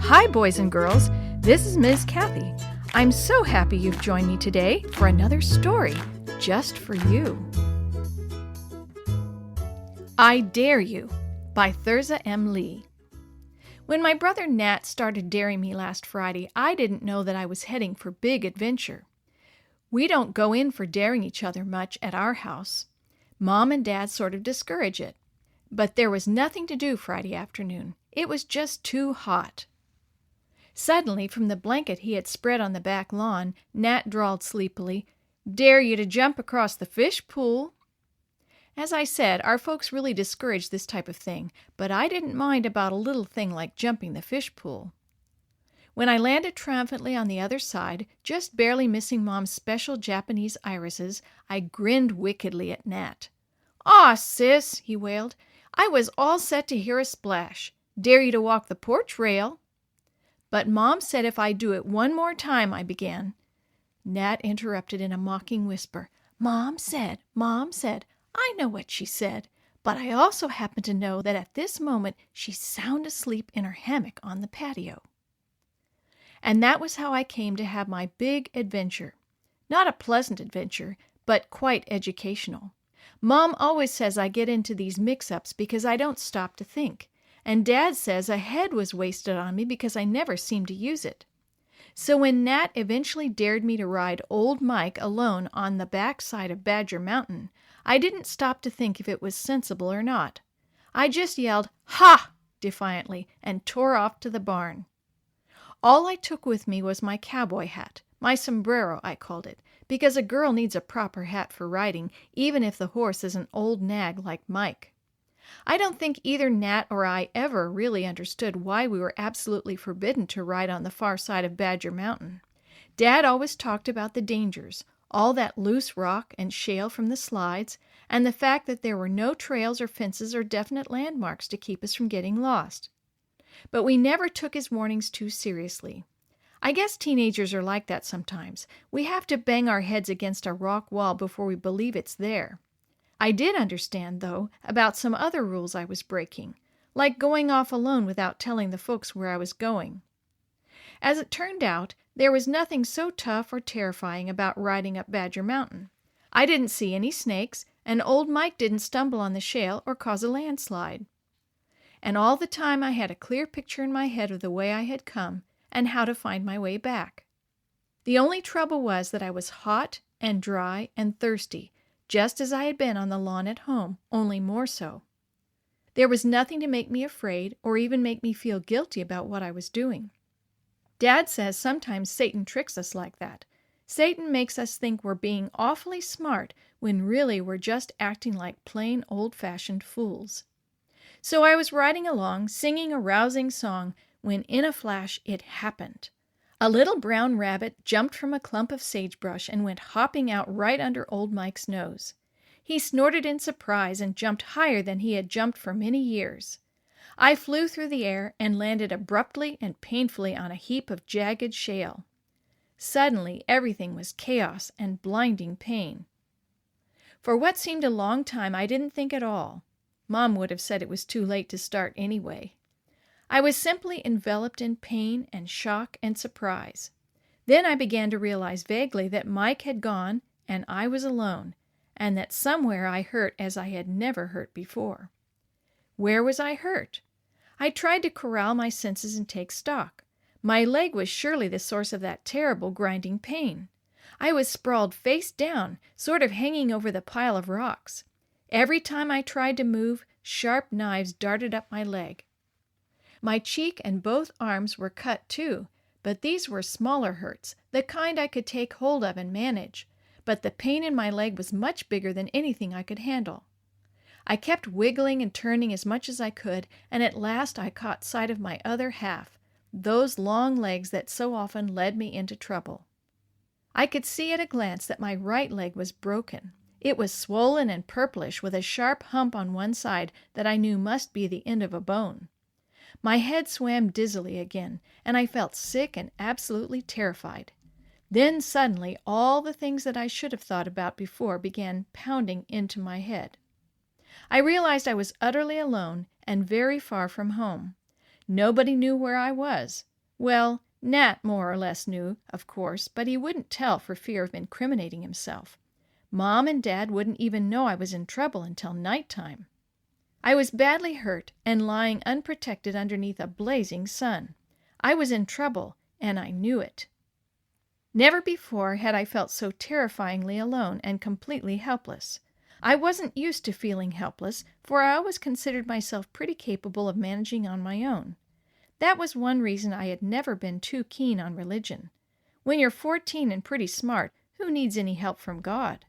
Hi, boys and girls. This is Ms. Kathy. I'm so happy you've joined me today for another story just for you. I Dare You by Thirza M. When my brother Nat started daring me last Friday, I didn't know that I was heading for big adventure. We don't go in for daring each other much at our house. Mom and Dad sort of discourage it. But there was nothing to do Friday afternoon. It was just too hot. Suddenly, from the blanket he had spread on the back lawn, Nat drawled sleepily, "Dare you to jump across the fish pool." As I said, our folks really discouraged this type of thing, but I didn't mind about a little thing like jumping the fish pool. When I landed triumphantly on the other side, just barely missing Mom's special Japanese irises, I grinned wickedly at Nat. "Aw, sis," he wailed, "I was all set to hear a splash. Dare you to walk the porch rail." "But Mom said if I do it one more time," I began. Nat interrupted in a mocking whisper. Mom said, I know what she said, but I also happen to know that at this moment she's sound asleep in her hammock on the patio." And that was how I came to have my big adventure. Not a pleasant adventure, but quite educational. Mom always says I get into these mix-ups because I don't stop to think. And Dad says a head was wasted on me because I never seemed to use it. So when Nat eventually dared me to ride Old Mike alone on the back side of Badger Mountain, I didn't stop to think if it was sensible or not. I just yelled, "Ha!" defiantly, and tore off to the barn. All I took with me was my cowboy hat, my sombrero I called it, because a girl needs a proper hat for riding, even if the horse is an old nag like Mike. I don't think either Nat or I ever really understood why we were absolutely forbidden to ride on the far side of Badger Mountain. Dad always talked about the dangers, all that loose rock and shale from the slides, and the fact that there were no trails or fences or definite landmarks to keep us from getting lost. But we never took his warnings too seriously. I guess teenagers are like that sometimes. We have to bang our heads against a rock wall before we believe it's there. I did understand, though, about some other rules I was breaking, like going off alone without telling the folks where I was going. As it turned out, there was nothing so tough or terrifying about riding up Badger Mountain. I didn't see any snakes, and old Mike didn't stumble on the shale or cause a landslide. And all the time I had a clear picture in my head of the way I had come and how to find my way back. The only trouble was that I was hot and dry and thirsty, just as I had been on the lawn at home, only more so. There was nothing to make me afraid or even make me feel guilty about what I was doing. Dad says sometimes Satan tricks us like that. Satan makes us think we're being awfully smart when really we're just acting like plain old-fashioned fools. So I was riding along, singing a rousing song, when in a flash it happened. A little brown rabbit jumped from a clump of sagebrush and went hopping out right under old Mike's nose. He snorted in surprise and jumped higher than he had jumped for many years. I flew through the air and landed abruptly and painfully on a heap of jagged shale. Suddenly, everything was chaos and blinding pain. For what seemed a long time, I didn't think at all. Mom would have said it was too late to start anyway. I was simply enveloped in pain and shock and surprise. Then I began to realize vaguely that Mike had gone and I was alone, and that somewhere I hurt as I had never hurt before. Where was I hurt? I tried to corral my senses and take stock. My leg was surely the source of that terrible grinding pain. I was sprawled face down, sort of hanging over the pile of rocks. Every time I tried to move, sharp knives darted up my leg. My cheek and both arms were cut too, but these were smaller hurts, the kind I could take hold of and manage. But the pain in my leg was much bigger than anything I could handle. I kept wiggling and turning as much as I could, and at last I caught sight of my other half, those long legs that so often led me into trouble. I could see at a glance that my right leg was broken. It was swollen and purplish with a sharp hump on one side that I knew must be the end of a bone. My head swam dizzily again, and I felt sick and absolutely terrified. Then suddenly all the things that I should have thought about before began pounding into my head. I realized I was utterly alone and very far from home. Nobody knew where I was. Well, Nat more or less knew, of course, but he wouldn't tell for fear of incriminating himself. Mom and Dad wouldn't even know I was in trouble until nighttime. I was badly hurt and lying unprotected underneath a blazing sun. I was in trouble, and I knew it. Never before had I felt so terrifyingly alone and completely helpless. I wasn't used to feeling helpless, for I always considered myself pretty capable of managing on my own. That was one reason I had never been too keen on religion. When you're 14 and pretty smart, who needs any help from God?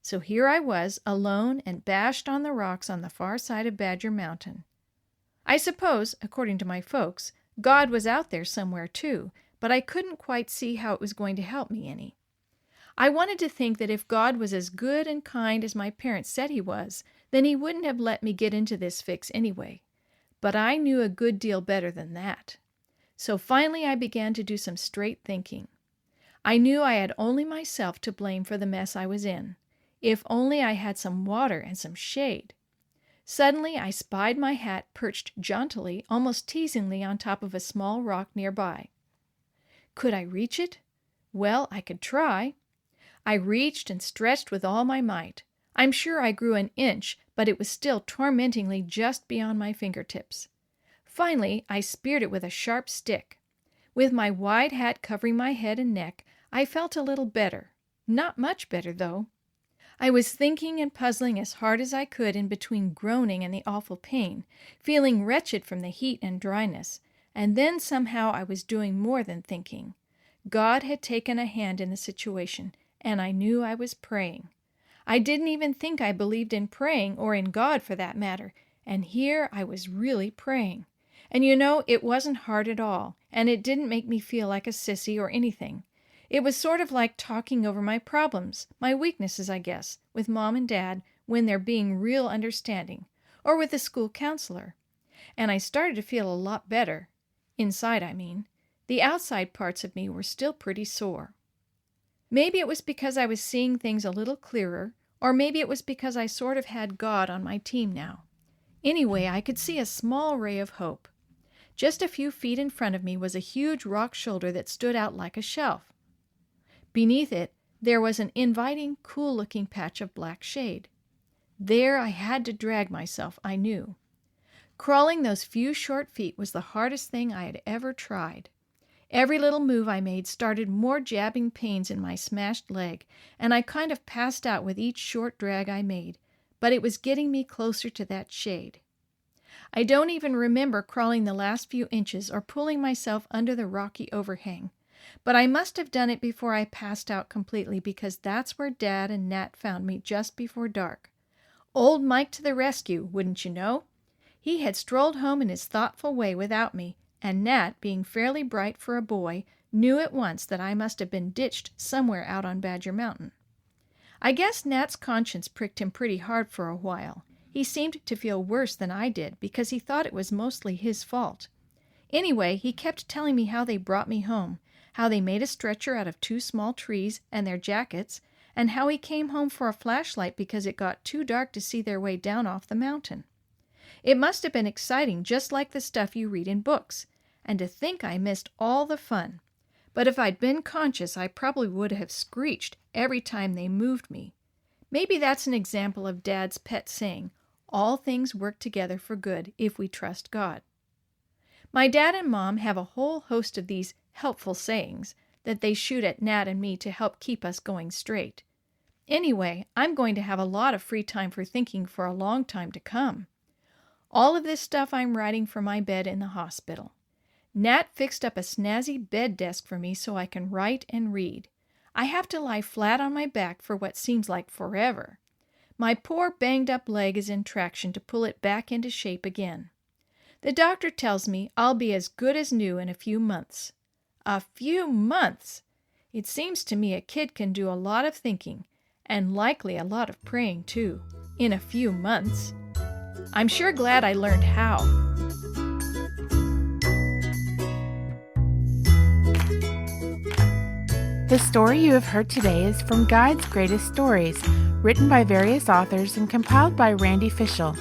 So here I was, alone and bashed on the rocks on the far side of Badger Mountain. I suppose, according to my folks, God was out there somewhere too, but I couldn't quite see how it was going to help me any. I wanted to think that if God was as good and kind as my parents said he was, then he wouldn't have let me get into this fix anyway. But I knew a good deal better than that. So finally I began to do some straight thinking. I knew I had only myself to blame for the mess I was in. If only I had some water and some shade. Suddenly I spied my hat perched jauntily, almost teasingly on top of a small rock nearby. Could I reach it? Well, I could try. I reached and stretched with all my might. I'm sure I grew an inch, but it was still tormentingly just beyond my fingertips. Finally, I speared it with a sharp stick. With my wide hat covering my head and neck, I felt a little better. Not much better, though. I was thinking and puzzling as hard as I could in between groaning and the awful pain, feeling wretched from the heat and dryness, and then somehow I was doing more than thinking. God had taken a hand in the situation, and I knew I was praying. I didn't even think I believed in praying, or in God for that matter, and here I was really praying. And you know, it wasn't hard at all, and it didn't make me feel like a sissy or anything. It was sort of like talking over my problems, my weaknesses, I guess, with Mom and Dad when they're being real understanding, or with the school counselor. And I started to feel a lot better. Inside, I mean. The outside parts of me were still pretty sore. Maybe it was because I was seeing things a little clearer, or maybe it was because I sort of had God on my team now. Anyway, I could see a small ray of hope. Just a few feet in front of me was a huge rock shoulder that stood out like a shelf. Beneath it, there was an inviting, cool-looking patch of black shade. There I had to drag myself, I knew. Crawling those few short feet was the hardest thing I had ever tried. Every little move I made started more jabbing pains in my smashed leg, and I kind of passed out with each short drag I made, but it was getting me closer to that shade. I don't even remember crawling the last few inches or pulling myself under the rocky overhang, but I must have done it before I passed out completely, because that's where Dad and Nat found me just before dark. Old Mike to the rescue, wouldn't you know? He had strolled home in his thoughtful way without me, and Nat, being fairly bright for a boy, knew at once that I must have been ditched somewhere out on Badger Mountain. I guess Nat's conscience pricked him pretty hard for a while. He seemed to feel worse than I did, because he thought it was mostly his fault. Anyway, he kept telling me how they brought me home, how they made a stretcher out of 2 small trees and their jackets, and how he came home for a flashlight because it got too dark to see their way down off the mountain. It must have been exciting, just like the stuff you read in books, and to think I missed all the fun. But if I'd been conscious, I probably would have screeched every time they moved me. Maybe that's an example of Dad's pet saying, all things work together for good if we trust God. My dad and Mom have a whole host of these helpful sayings that they shoot at Nat and me to help keep us going straight. Anyway, I'm going to have a lot of free time for thinking for a long time to come. All of this stuff I'm writing from my bed in the hospital. Nat fixed up a snazzy bed desk for me so I can write and read. I have to lie flat on my back for what seems like forever. My poor banged-up leg is in traction to pull it back into shape again. The doctor tells me I'll be as good as new in a few months. A few months! It seems to me a kid can do a lot of thinking, and likely a lot of praying too, in a few months. I'm sure glad I learned how. The story you have heard today is from Guide's Greatest Stories, written by various authors and compiled by Randy Fischel,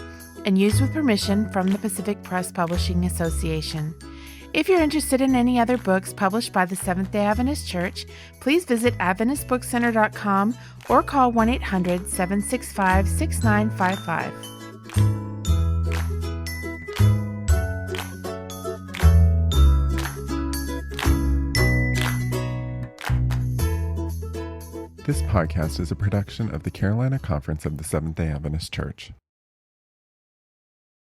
and used with permission from the Pacific Press Publishing Association. If you're interested in any other books published by the Seventh-day Adventist Church, please visit AdventistBookCenter.com or call 1-800-765-6955. This podcast is a production of the Carolina Conference of the Seventh-day Adventist Church.